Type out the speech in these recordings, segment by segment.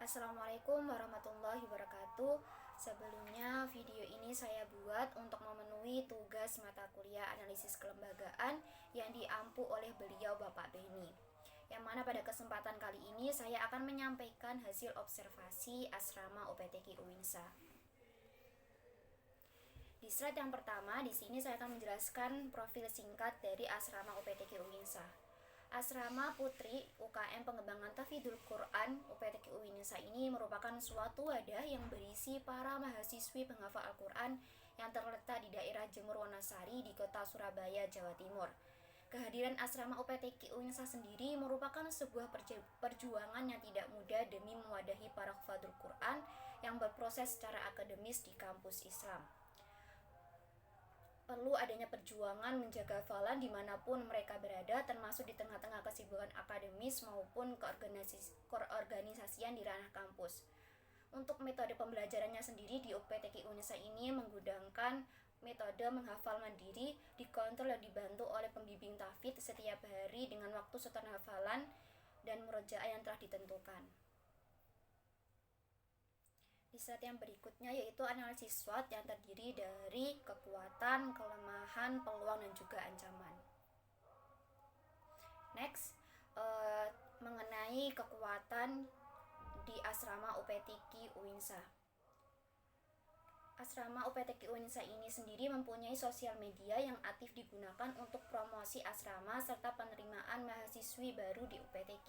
Assalamualaikum warahmatullahi wabarakatuh. Sebelumnya video ini saya buat untuk memenuhi tugas mata kuliah analisis kelembagaan yang diampu oleh beliau Bapak Beni. Yang mana pada kesempatan kali ini saya akan menyampaikan hasil observasi asrama UPTQ Uinsa. Di slide yang pertama, di sini saya akan menjelaskan profil singkat dari asrama UPTQ Uinsa. Asrama Putri UKM Pengembangan Tahfidzul Quran UPTQ Uinsa ini merupakan suatu wadah yang berisi para mahasiswi penghafal Al-Quran yang terletak di daerah Jemur Wonosari di kota Surabaya, Jawa Timur. Kehadiran asrama UPTQ Uinsa sendiri merupakan sebuah perjuangan yang tidak mudah demi mewadahi para hafadzul Quran yang berproses secara akademis di kampus Islam. Perlu adanya perjuangan menjaga hafalan dimanapun mereka berada, termasuk di tengah-tengah kesibukan akademis maupun keorganisasian di ranah kampus. Untuk metode pembelajarannya sendiri di UPTQ Uinsa ini menggunakan metode menghafal mandiri, dikontrol dan dibantu oleh pembimbing tahfidz setiap hari dengan waktu setoran hafalan dan murojaah yang telah ditentukan. Di slide yang berikutnya yaitu analisis SWOT yang terdiri dari kekuatan, kelemahan, peluang, dan juga ancaman. Next, mengenai kekuatan di asrama UPTQ Uinsa. Asrama UPTQ Uinsa ini sendiri mempunyai sosial media yang aktif digunakan untuk promosi asrama serta penerimaan mahasiswi baru di UPTQ.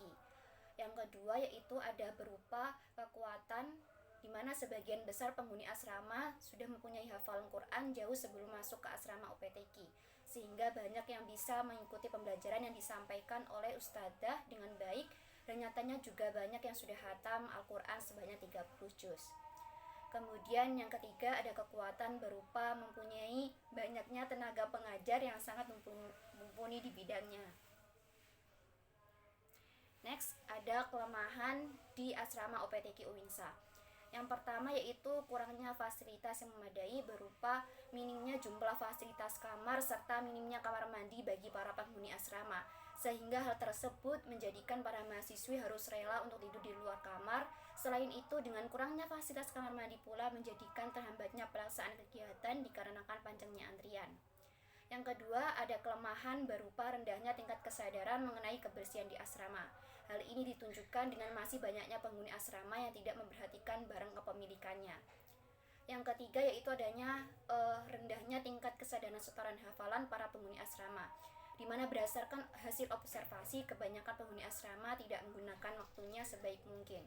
Yang kedua yaitu ada berupa kekuatan di mana sebagian besar penghuni asrama sudah mempunyai hafalan Quran jauh sebelum masuk ke asrama UPTQ, sehingga banyak yang bisa mengikuti pembelajaran yang disampaikan oleh ustadzah dengan baik, dan nyatanya juga banyak yang sudah hatam Al-Quran sebanyak 30 juz. Kemudian yang ketiga ada kekuatan berupa mempunyai banyaknya tenaga pengajar yang sangat mumpuni di bidangnya. Next, ada kelemahan di asrama UPTQ Uinsa. Yang pertama yaitu kurangnya fasilitas yang memadai berupa minimnya jumlah fasilitas kamar serta minimnya kamar mandi bagi para penghuni asrama, sehingga hal tersebut menjadikan para mahasiswi harus rela untuk tidur di luar kamar. Selain itu, dengan kurangnya fasilitas kamar mandi pula menjadikan terhambatnya pelaksanaan kegiatan dikarenakan panjangnya antrian. Yang kedua, ada kelemahan berupa rendahnya tingkat kesadaran mengenai kebersihan di asrama. Hal ini ditunjukkan dengan masih banyaknya penghuni asrama yang tidak memperhatikan barang kepemilikannya. Yang ketiga yaitu adanya rendahnya tingkat kesadaran setoran hafalan para penghuni asrama, di mana berdasarkan hasil observasi kebanyakan penghuni asrama tidak menggunakan waktunya sebaik mungkin.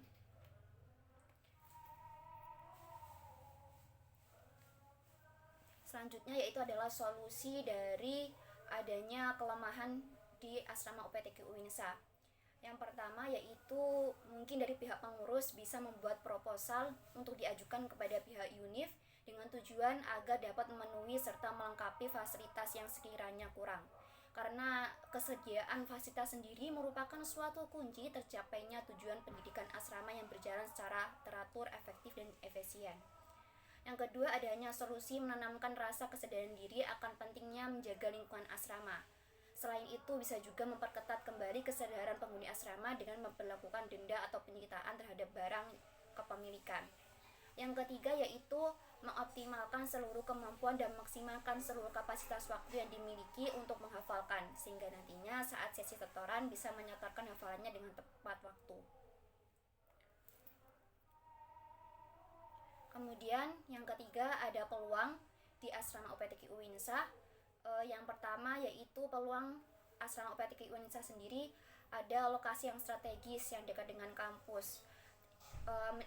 Selanjutnya yaitu adalah solusi dari adanya kelemahan di asrama UPTQ Uinsa. Yang pertama yaitu mungkin dari pihak pengurus bisa membuat proposal untuk diajukan kepada pihak UNIF dengan tujuan agar dapat memenuhi serta melengkapi fasilitas yang sekiranya kurang. Karena kesediaan fasilitas sendiri merupakan suatu kunci tercapainya tujuan pendidikan asrama yang berjalan secara teratur, efektif, dan efisien. Yang kedua, adanya solusi menanamkan rasa kesadaran diri akan pentingnya menjaga lingkungan asrama. Selain itu, bisa juga memperketat kembali kesadaran penghuni asrama dengan memperlakukan denda atau penyitaan terhadap barang kepemilikan. Yang ketiga yaitu mengoptimalkan seluruh kemampuan dan maksimalkan seluruh kapasitas waktu yang dimiliki untuk menghafalkan, sehingga nantinya saat sesi setoran bisa menyetorkan hafalannya dengan tepat waktu. Kemudian yang ketiga ada peluang di asrama UPTQ Uinsa. Yang pertama yaitu peluang asrama UPTQ Uinsa sendiri ada lokasi yang strategis yang dekat dengan kampus,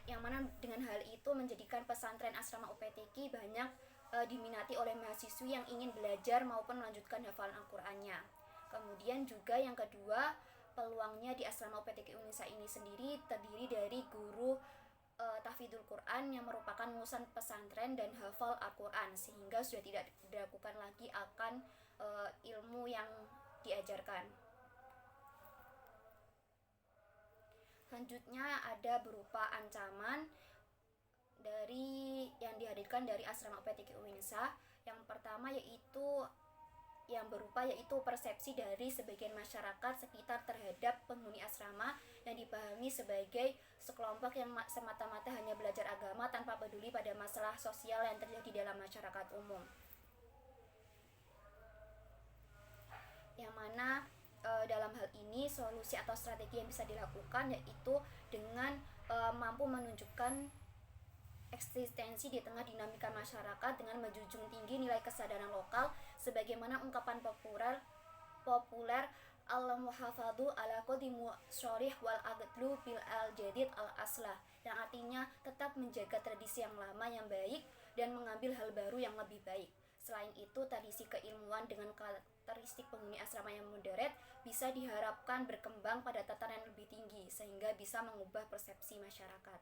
yang mana dengan hal itu menjadikan pesantren asrama UPTQ banyak diminati oleh mahasiswi yang ingin belajar maupun melanjutkan hafalan Al-Qur'annya. Kemudian juga yang kedua, peluangnya di asrama UPTQ Uinsa ini sendiri terdiri dari guru tahfidzul Quran yang merupakan lulusan pesantren dan hafal Al-Quran, sehingga sudah tidak diragukan lagi akan ilmu yang diajarkan. Selanjutnya ada berupa ancaman yang dihadirkan dari asrama UPTQ Uinsa. Yang pertama yaitu yang berupa yaitu persepsi dari sebagian masyarakat sekitar terhadap penghuni asrama yang dipahami sebagai sekelompok yang semata-mata hanya belajar agama tanpa peduli pada masalah sosial yang terjadi dalam masyarakat umum. Yang mana dalam hal ini solusi atau strategi yang bisa dilakukan yaitu dengan mampu menunjukkan eksistensi di tengah dinamika masyarakat dengan menjunjung tinggi nilai kesadaran lokal sebagaimana ungkapan populer al-muhafadhu ala qadimu syarih wal aqdlu bil al-jadid al-aslah, yang artinya tetap menjaga tradisi yang lama yang baik dan mengambil hal baru yang lebih baik. Selain itu, tradisi keilmuan dengan karakteristik penghuni asrama yang moderat bisa diharapkan berkembang pada tataran yang lebih tinggi sehingga bisa mengubah persepsi masyarakat.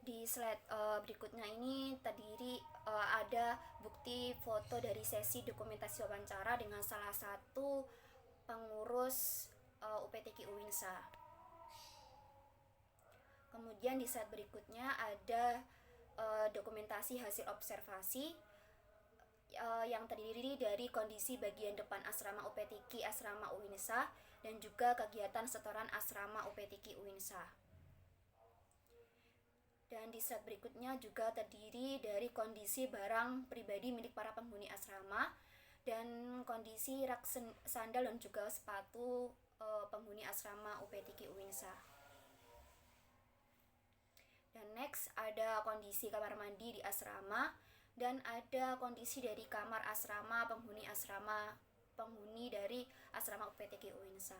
Di slide berikutnya ini terdiri ada bukti foto dari sesi dokumentasi wawancara dengan salah satu pengurus UPTQ UINSA. Kemudian di slide berikutnya ada dokumentasi hasil observasi yang terdiri dari kondisi bagian depan asrama UPTQ asrama UINSA dan juga kegiatan setoran asrama UPTQ UINSA. Dan di slide berikutnya juga terdiri dari kondisi barang pribadi milik para penghuni asrama dan kondisi rak sandal dan juga sepatu penghuni asrama UPTQ UINSA. Dan next ada kondisi kamar mandi di asrama dan ada kondisi dari kamar asrama penghuni dari asrama UPTQ UINSA.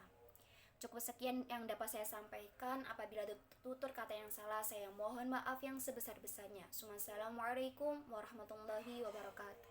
Cukup sekian yang dapat saya sampaikan. Apabila tutur kata yang salah, saya mohon maaf yang sebesar-besarnya. Assalamualaikum warahmatullahi wabarakatuh.